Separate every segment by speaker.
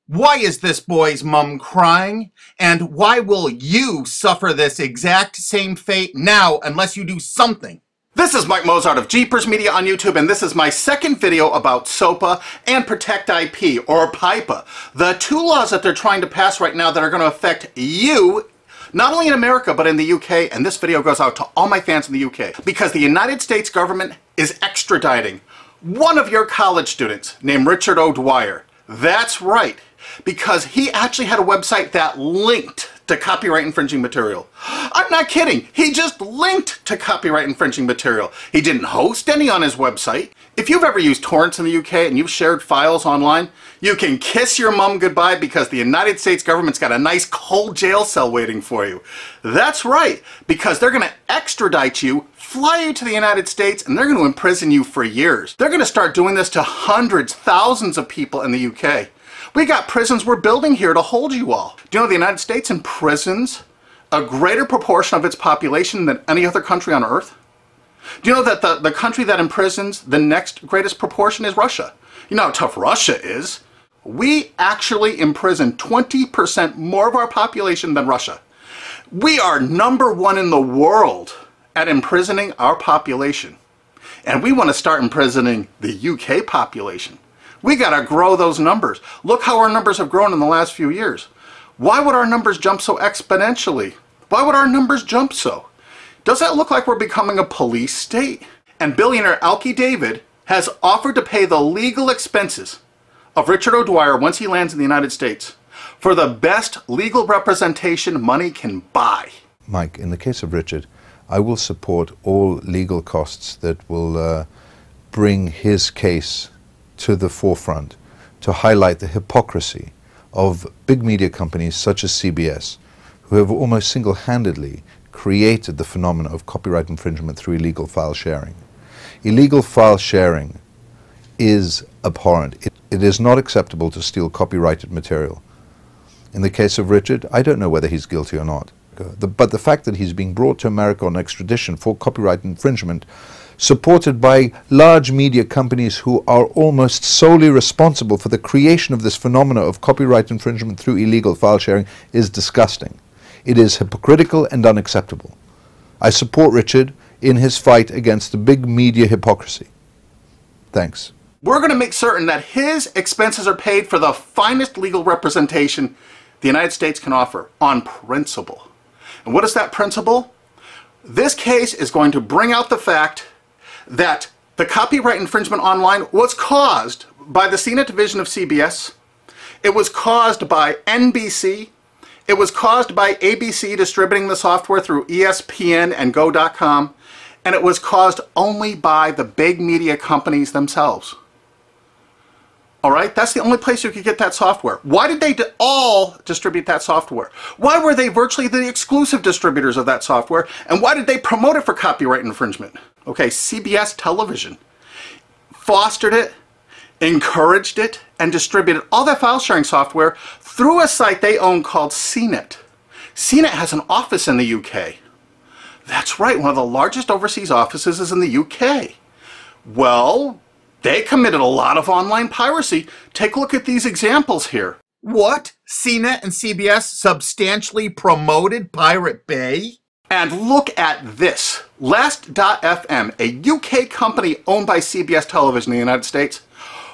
Speaker 1: Why is this boy's mom crying? And why will you suffer this exact same fate now unless you do something? This is Mike Mozart of Jeepers Media on YouTube, and this is my second video about SOPA and Protect IP, or PIPA, the two laws that they're trying to pass right now that are going to affect you, not only in America, but in the UK, and this video goes out to all my fans in the UK, because the United States government is extraditing one of your college students named Richard O'Dwyer. That's right, because he actually had a website that linked to copyright infringing material. I'm not kidding. He just linked to copyright infringing material. He didn't host any on his website. If you've ever used torrents in the UK and you've shared files online, you can kiss your mum goodbye because the United States government's got a nice cold jail cell waiting for you. That's right, because they're going to extradite you, fly you to the United States, and they're going to imprison you for years. They're going to start doing this to hundreds, thousands of people in the UK. We got prisons we're building here to hold you all. Do you know the United States imprisons a greater proportion of its population than any other country on earth? Do you know that the country that imprisons the next greatest proportion is Russia? You know how tough Russia is. We actually imprison 20% more of our population than Russia. We are #1 in the world at imprisoning our population. And we want to start imprisoning the UK population. We got to grow those numbers. Look how our numbers have grown in the last few years. Why would our numbers jump so exponentially? Why would our numbers jump so? Does that look like we're becoming a police state? And billionaire Alki David has offered to pay the legal expenses of Richard O'Dwyer once he lands in the United States for the best legal representation money can buy.
Speaker 2: Mike, in the case of Richard, I will support all legal costs that will bring his case to the forefront to highlight the hypocrisy of big media companies such as CBS, who have almost single-handedly created the phenomenon of copyright infringement through illegal file sharing. Illegal file sharing is abhorrent. It is not acceptable to steal copyrighted material. In the case of Richard, I don't know whether he's guilty or not. But the fact that he's being brought to America on extradition for copyright infringement, supported by large media companies who are almost solely responsible for the creation of this phenomena of copyright infringement through illegal file sharing, is disgusting. It is hypocritical and unacceptable. I support Richard in his fight against the big media hypocrisy. Thanks.
Speaker 1: We're going to make certain that his expenses are paid for the finest legal representation the United States can offer on principle. And what is that principle? This case is going to bring out the fact that the copyright infringement online was caused by the CNET division of CBS. It was caused by NBC. It was caused by ABC distributing the software through ESPN and Go.com. And it was caused only by the big media companies themselves. All right, that's the only place you could get that software. Why did they all distribute that software? Why were they virtually the exclusive distributors of that software? And why did they promote it for copyright infringement? Okay, CBS television fostered it, encouraged it, and distributed all that file sharing software through a site they own called CNET. CNET has an office in the UK. That's right, one of the largest overseas offices is in the UK. Well, they committed a lot of online piracy. Take a look at these examples here. What? CNET and CBS substantially promoted Pirate Bay? And look at this. Last.fm, a UK company owned by CBS Television in the United States.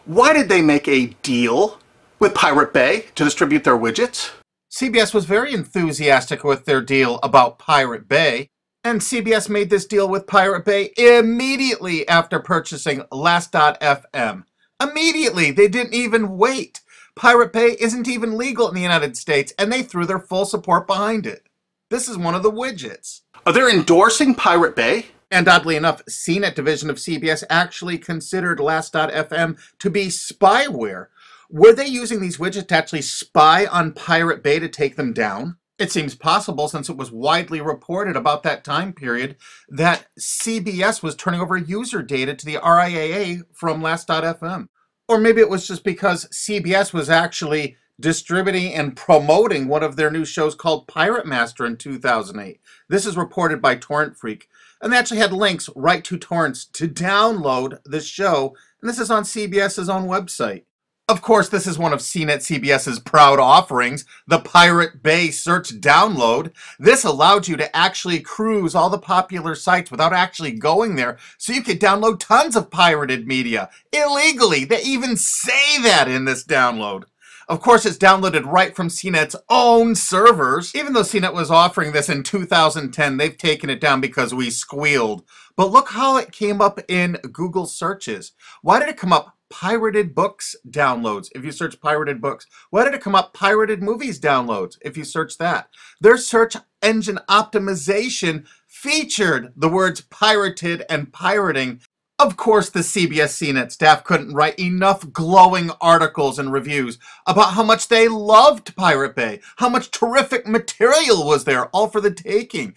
Speaker 1: Why did they make a deal with Pirate Bay to distribute their widgets? CBS was very enthusiastic with their deal about Pirate Bay. And CBS made this deal with Pirate Bay immediately after purchasing Last.fm. Immediately. They didn't even wait. Pirate Bay isn't even legal in the United States, and they threw their full support behind it. This is one of the widgets. They're endorsing Pirate Bay. And oddly enough, CNET division of CBS actually considered Last.fm to be spyware. Were they using these widgets to actually spy on Pirate Bay to take them down? It seems possible, since it was widely reported about that time period, that CBS was turning over user data to the RIAA from Last.fm. Or maybe it was just because CBS was actually distributing and promoting one of their new shows called Pirate Master in 2008. This is reported by Torrent Freak. And they actually had links right to torrents to download this show. And this is on CBS's own website.
Speaker 3: Of course, this is one of CNET CBS's proud offerings, the Pirate Bay Search Download. This allowed you to actually cruise all the popular sites without actually going there, so you could download tons of pirated media illegally. They even say that in this download. Of course, it's downloaded right from CNET's own servers. Even though CNET was offering this in 2010, they've taken it down because we squealed. But look how it came up in Google searches. Why did it come up pirated books downloads if you search pirated books? Why did it come up pirated movies downloads if you search that? Their search engine optimization featured the words pirated and pirating. Of course, the CBS CNET staff couldn't write enough glowing articles and reviews about how much they loved Pirate Bay, how much terrific material was there, all for the taking.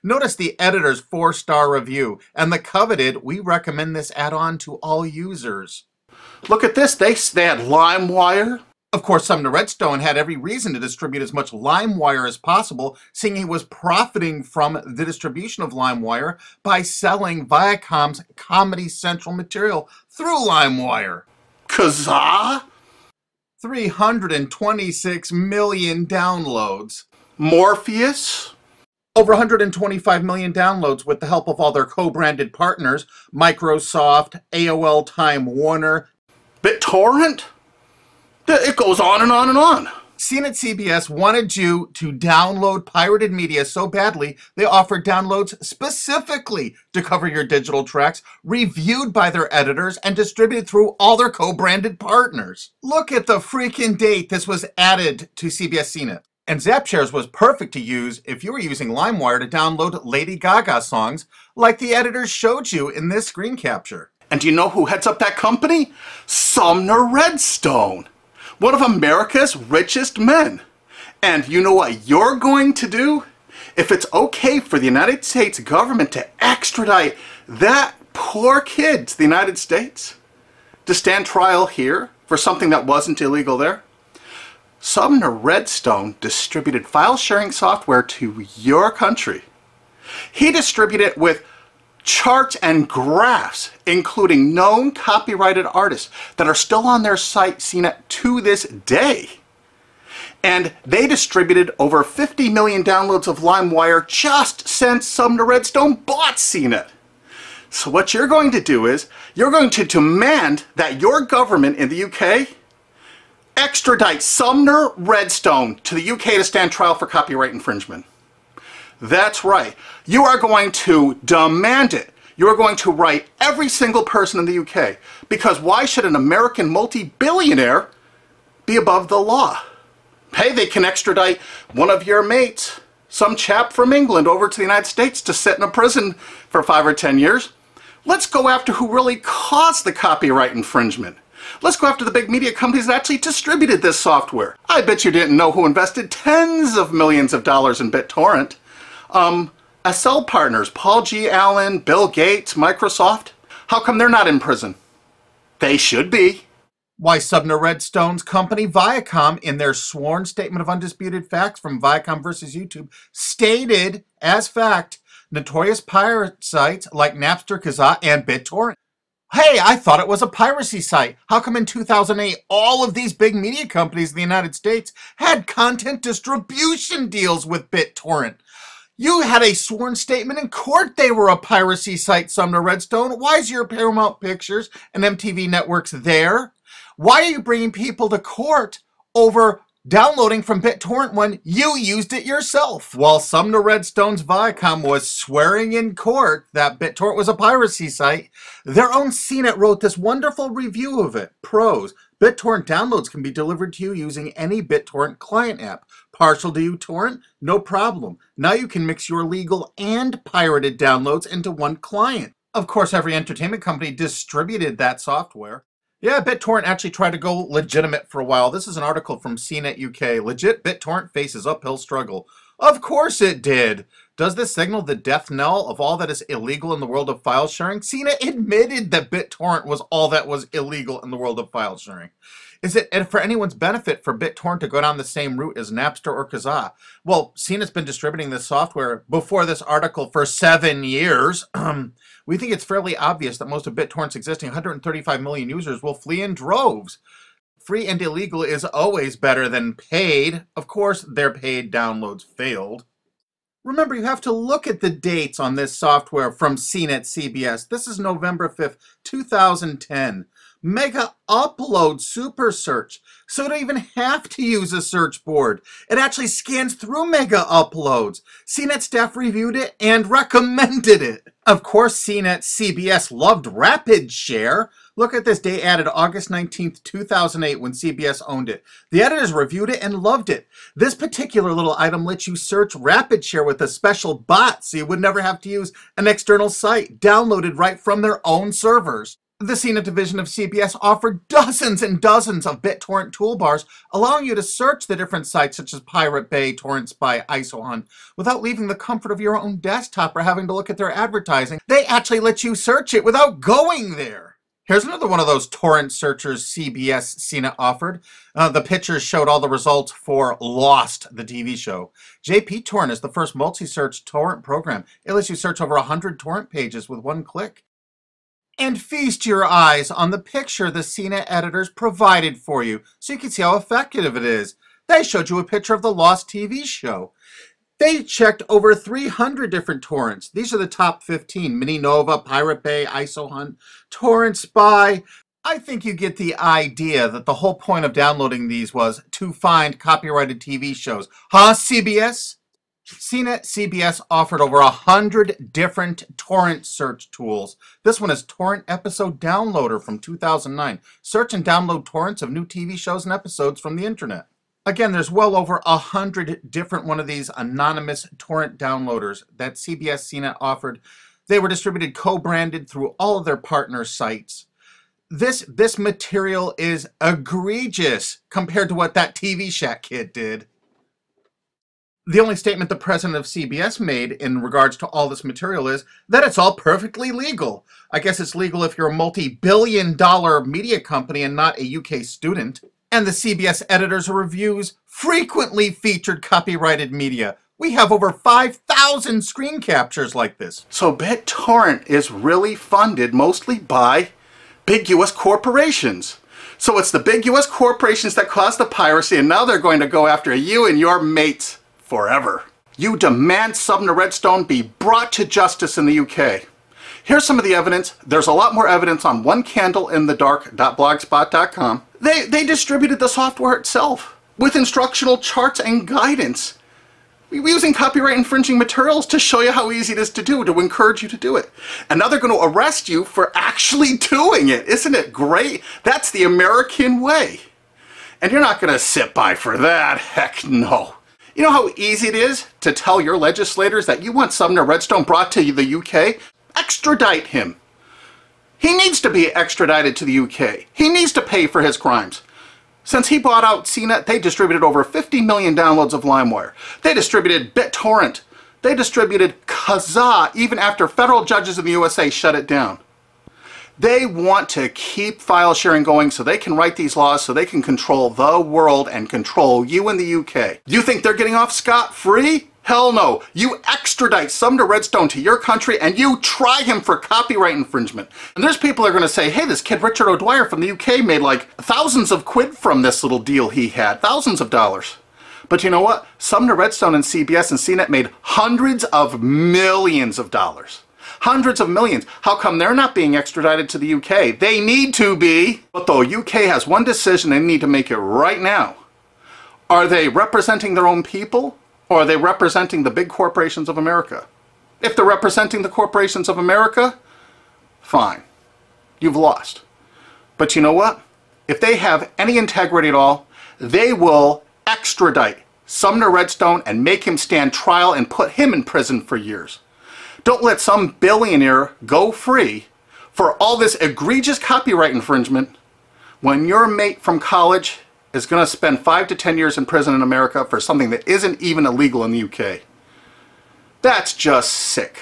Speaker 3: Notice the editor's 4-star review and the coveted, we recommend this add-on to all users.
Speaker 1: Look at this, they had LimeWire.
Speaker 3: Of course, Sumner Redstone had every reason to distribute as much LimeWire as possible, seeing he was profiting from the distribution of LimeWire by selling Viacom's Comedy Central material through LimeWire.
Speaker 1: Kazaa?
Speaker 3: 326 million downloads.
Speaker 1: Morpheus?
Speaker 3: Over 125 million downloads with the help of all their co-branded partners, Microsoft, AOL Time Warner.
Speaker 1: BitTorrent? It goes on and on and on.
Speaker 3: CNET CBS wanted you to download pirated media so badly, they offered downloads specifically to cover your digital tracks, reviewed by their editors, and distributed through all their co-branded partners. Look at the freaking date this was added to CBS CNET. And ZapShares was perfect to use if you were using LimeWire to download Lady Gaga songs, like the editors showed you in this screen capture.
Speaker 1: And do you know who heads up that company? Sumner Redstone, one of America's richest men. And you know what you're going to do? If it's okay for the United States government to extradite that poor kid to the United States to stand trial here for something that wasn't illegal there, Sumner Redstone distributed file sharing software to your country. He distributed it with charts and graphs, including known copyrighted artists that are still on their site CNET to this day. And they distributed over 50 million downloads of LimeWire just since Sumner Redstone bought CNET. So what you're going to do is, you're going to demand that your government in the UK extradite Sumner Redstone to the UK to stand trial for copyright infringement. That's right. You are going to demand it. You are going to write every single person in the UK. Because why should an American multi-billionaire be above the law? Hey, they can extradite one of your mates, some chap from England, over to the United States to sit in a prison for 5 or 10 years. Let's go after who really caused the copyright infringement. Let's go after the big media companies that actually distributed this software. I bet you didn't know who invested tens of millions of dollars in BitTorrent. SL partners, Paul G. Allen, Bill Gates, Microsoft. How come they're not in prison? They should be.
Speaker 3: Why, Sumner Redstone's company Viacom, in their sworn statement of undisputed facts from Viacom versus YouTube, stated as fact notorious pirate sites like Napster, Kazaa, and BitTorrent. Hey, I thought it was a piracy site. How come in 2008 all of these big media companies in the United States had content distribution deals with BitTorrent? You had a sworn statement in court they were a piracy site, Sumner Redstone. Why is your Paramount Pictures and MTV networks there? Why are you bringing people to court over downloading from BitTorrent when you used it yourself? While Sumner Redstone's Viacom was swearing in court that BitTorrent was a piracy site, their own CNET wrote this wonderful review of it. Pros: BitTorrent downloads can be delivered to you using any BitTorrent client app. Partial to uTorrent? No problem. Now you can mix your legal and pirated downloads into one client. Of course, every entertainment company distributed that software. Yeah, BitTorrent actually tried to go legitimate for a while. This is an article from CNET UK. Legit BitTorrent faces uphill struggle. Of course it did. Does this signal the death knell of all that is illegal in the world of file sharing? CNET admitted that BitTorrent was all that was illegal in the world of file sharing. Is it for anyone's benefit for BitTorrent to go down the same route as Napster or Kazaa? Well, CNET's been distributing this software before this article for 7 years. We think it's fairly obvious that most of BitTorrent's existing 135 million users will flee in droves. free and illegal is always better than paid. Of course, their paid downloads failed. Remember, you have to look at the dates on this software from CNET CBS. This is November 5th, 2010. Mega Upload Super Search. So you don't even have to use a search board. It actually scans through Mega Uploads. CNET staff reviewed it and recommended it. Of course, CNET CBS loved Rapid Share. Look at this, date added August 19th, 2008 when CBS owned it. The editors reviewed it and loved it. This particular little item lets you search Rapid Share with a special bot so you would never have to use an external site, downloaded right from their own servers. The CNET division of CBS offered dozens and dozens of BitTorrent toolbars, allowing you to search the different sites such as Pirate Bay, Torrent Spy, ISOHunt, without leaving the comfort of your own desktop or having to look at their advertising. They actually let you search it without going there. Here's another one of those torrent searchers CBS CNET offered. The pictures showed all the results for Lost, the TV show. JP Torrent is the first multi-search torrent program. It lets you search over 100 torrent pages with one click. And feast your eyes on the picture the CNET editors provided for you so you can see how effective it is. They showed you a picture of the Lost TV show. They checked over 300 different torrents. These are the top 15. Mini Nova, Pirate Bay, ISOHunt, Torrent Spy. I think you get the idea that the whole point of downloading these was to find copyrighted TV shows. Huh, CBS? CNET CBS offered over 100 different torrent search tools. This one is Torrent Episode Downloader from 2009. Search and download torrents of new TV shows and episodes from the internet. Again, there's well over 100 different one of these anonymous torrent downloaders that CBS CNET offered. They were distributed co-branded through all of their partner sites. This material is egregious compared to what that TV Shack kid did. The only statement the president of CBS made in regards to all this material is that it's all perfectly legal. I guess it's legal if you're a multi-billion-dollar media company and not a UK student. And the CBS editors' reviews frequently featured copyrighted media. We have over 5,000 screen captures like this.
Speaker 1: So BitTorrent is really funded mostly by big US corporations. So it's the big US corporations that caused the piracy, and now they're going to go after you and your mates forever. You demand Sumner Redstone be brought to justice in the UK. Here's some of the evidence. There's a lot more evidence on onecandleinthedark.blogspot.com. They distributed the software itself with instructional charts and guidance. We're using copyright infringing materials to show you how easy it is to do, to encourage you to do it. And now they're going to arrest you for actually doing it. Isn't it great? That's the American way. And you're not going to sit by for that. Heck no. You know how easy it is to tell your legislators that you want Sumner Redstone brought to the UK? Extradite him. He needs to be extradited to the UK. He needs to pay for his crimes. Since he bought out CNET, they distributed over 50 million downloads of LimeWire. They distributed BitTorrent. They distributed Kazaa even after federal judges in the USA shut it down. They want to keep file sharing going so they can write these laws so they can control the world and control you in the UK. You think they're getting off scot-free? Hell no. You extradite Sumner Redstone to your country and you try him for copyright infringement. And there's people that are going to say, hey, this kid Richard O'Dwyer from the UK made like thousands of quid from this little deal he had. Thousands of dollars. But you know what? Sumner Redstone and CBS and CNET made hundreds of millions of dollars. Hundreds of millions. How come they're not being extradited to the UK? They need to be. But the UK has one decision they need to make it right now. Are they representing their own people? Or are they representing the big corporations of America? If they're representing the corporations of America, fine. You've lost. But you know what? If they have any integrity at all, they will extradite Sumner Redstone and make him stand trial and put him in prison for years. Don't let some billionaire go free for all this egregious copyright infringement when your mate from college is going to spend 5 to 10 years in prison in America for something that isn't even illegal in the UK. That's just sick.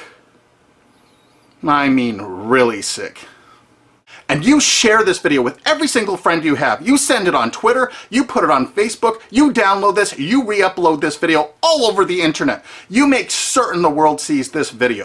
Speaker 1: I mean, really sick. And you share this video with every single friend you have. You send it on Twitter, you put it on Facebook, you download this, you re-upload this video all over the internet. You make certain the world sees this video.